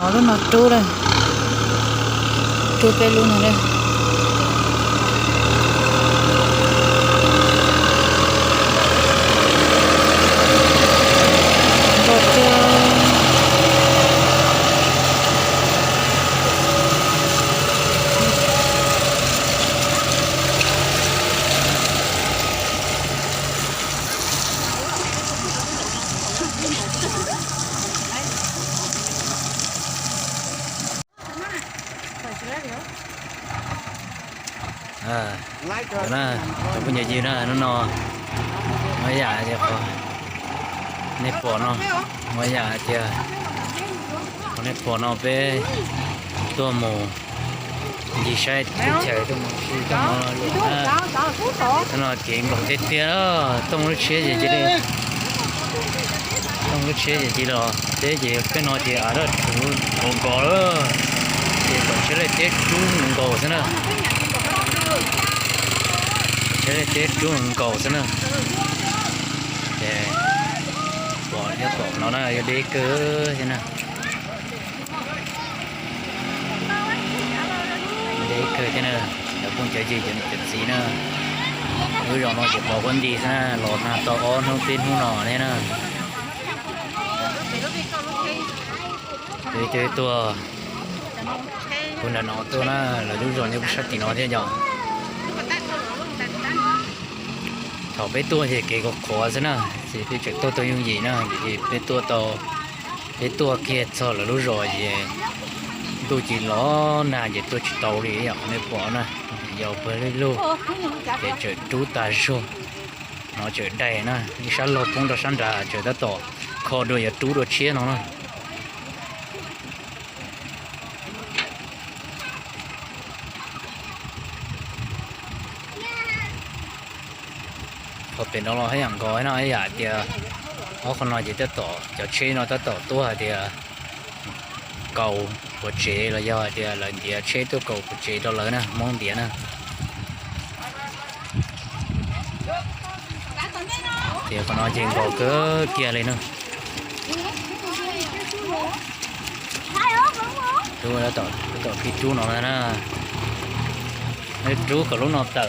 nó rất là trú đây, trú cây luôn này đây. Đó tôi punya gì đó nó mới già chưa có nếp bỏ nó mới già chưa còn nếp bỏ nó về tua mù gì sai chạy tôi một khi nó luôn nó chuyện bằng cái tia đó tông nó chế gì chứ đi tông nó chế gì đó thế gì cái nó chỉ ở đó chú còn có đó thì còn chế lại tết chú còn có thế nào chế tết chú cầu xin nữa để bỏ cho cổ nó là đi cứ thế nào đi cứ thế nào để con chơi gì cho nó chụp xí nữa bây giờ nó chỉ bỏ con gì ra lọt là to on không tin không nọ thế nào chơi tua con là nó tua là lúc rồi nếu sắp thì nó thế nhở thọ bé tua thì cái gọc khó thế nào thì cái chuyện tôi dùng gì nữa thì bé tua to bé tua kia cho là lúc rồi thì tôi chỉ nó là gì tôi chỉ tàu đi dọc nên bỏ nè dọc với luôn để chơi chú tài số nó chơi đầy nè đi sáng lột cũng được sáng ra chơi đã tỏ khó đôi giờ chú được chia nó nè có bên đó nó hay ăn gói nó ấy thì nó không nói gì tới tổ cho chế nó tới tổ tua thì cầu của chế là do thì là chế tôi cầu của chế đó lớn nè mong tiền nè thì còn nói chuyện cầu cứ kia lên nữa chú đã tổ cái chú nó là nè chú có lúc nó tự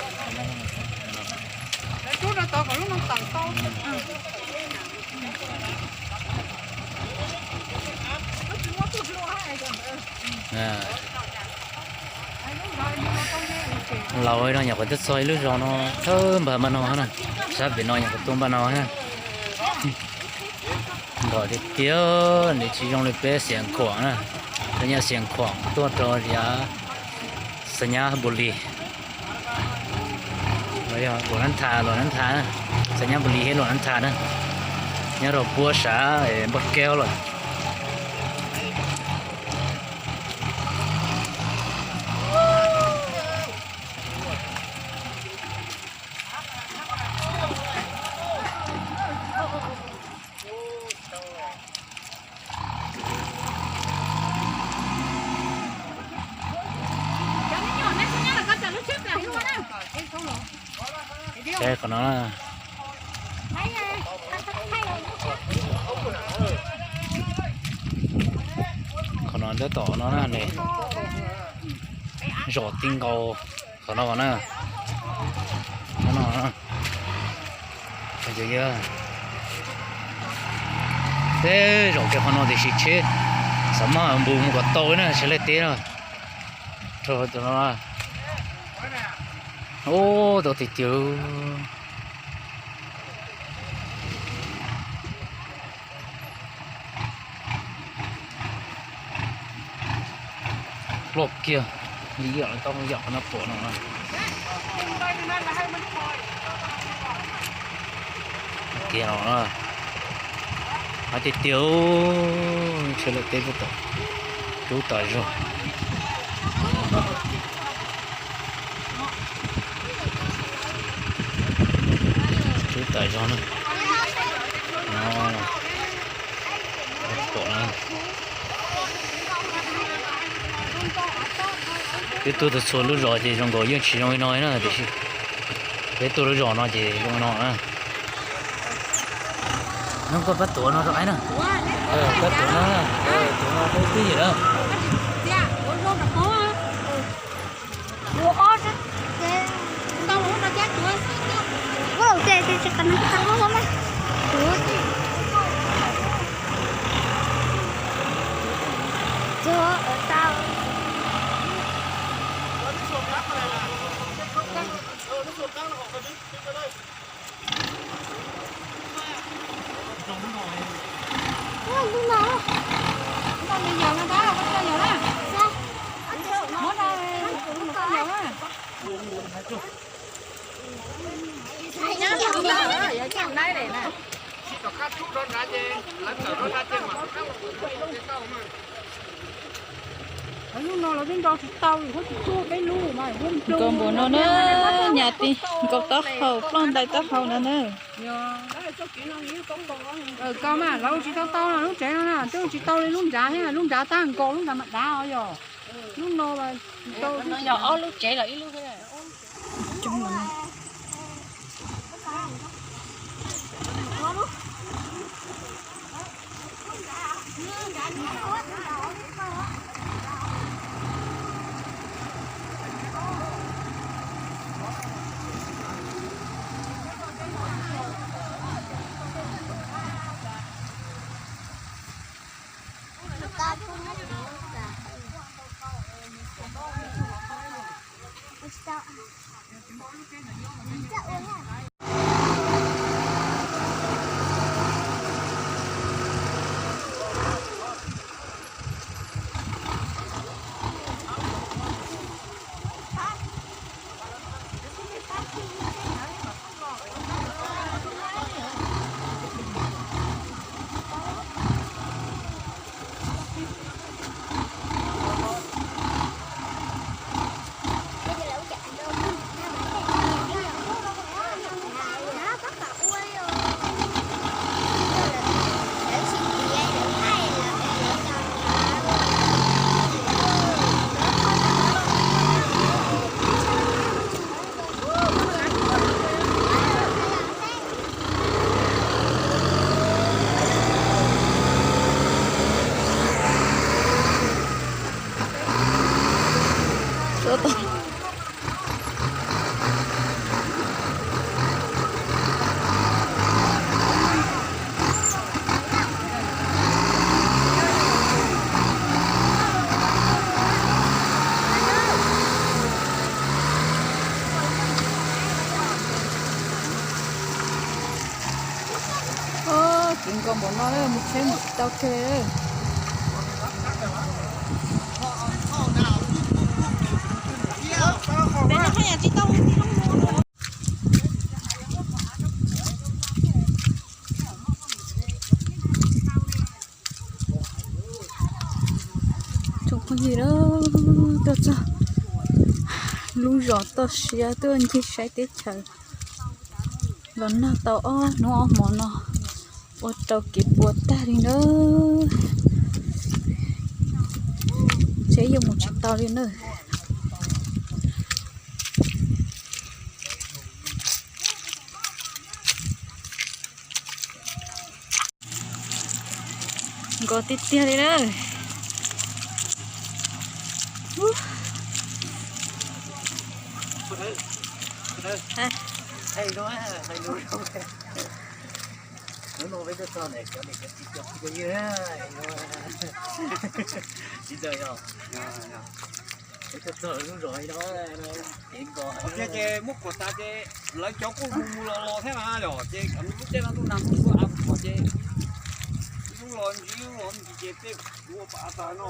Chú nó to còn lúc nó tặng to. lâu ấy nó nhập cái đất xoay lưới rồi nó thơm bà nó nè sắp bị nó nhập cái tôm bà nó ha rồi thì tía để chỉ dùng để bé xiên khoảng nè cái nhà xiên khoảng tôi cho giá sân nhà bồ lì bây giờ đồ ăn thà sẽ nhắm beli hết đồ ăn thà nữa nhớ rồi bua xả bắt keo rồi xe của nó là còn nó đỡ tỏ nó là này rổ tinh cầu của nó nè nó thấy chưa thế rổ cái con nó thì xịt chết sắm mà bùn của tôi nữa sẽ lấy tiền rồi tụi nó ô tôi thì chưa lột kia nghĩ là tông dọn nó phổ nó kia nó thì tiêu sẽ lấy tiền của chú tài rồi chú tài rồi nữa nó phổ nó cái tôi được số lúc rồi thì trong gói những chỉ nói nữa thì cái tôi lúc rồi nó chỉ trong nó nữa nó có bắt tổ nó rõ nữa Cái tụi nó thấy cái gì đó. Dạ, bố rô đã có á. Ủa ó chứ. Đâu bố đã chết rồi. Bố đầu tiên thì chắc chắn nó không lắm á. Ủa chứ. Chưa ở tao. Lúc nào? Con bây giờ nó đá, con bây giờ đó. Sao? Nó đâu, con bây giờ đó. Nhá, con bây giờ đó, vậy chứ không đây này nè. Ở lúc nào là đến đó thịt tàu thì có thịt chua cái lu mà không chua. Còn bố nó nữa nhà ti có tóc hầu con tay tóc hầu nữa nữa Con mà lâu chỉ tao tao là lúc trẻ nó nè, chứ chỉ tao lên lúc già thế lúc già ta ăn cò lúc già mặt đá rồi lúc nô mà tao nó nhỏ lúc trẻ là ít lúc thế này chung là số to kiếm con bọn nó đấy một xe một tao thuê đấy bên nó hay là chỉ tao chụp cái gì đó tao sao lúc rõ tao xia tôi anh chỉ sai tết trời lần nào tao nó món nó ô tao kịp buộc ta đi nữa sẽ dùng một chiếc tao đi nữa có tít tia đi nữa Hay quá, hay luôn không? Nó với cái con này cái chụp cái gì á, chỉ đời không? Cái con nó rồi đó, chuyện còn. Cái múc của ta cái lấy chỗ của mua lo thế mà rồi, cái cầm lúc cái nó nằm xuống áp của cái, lúc lo chỉ cái mua bà ta nó.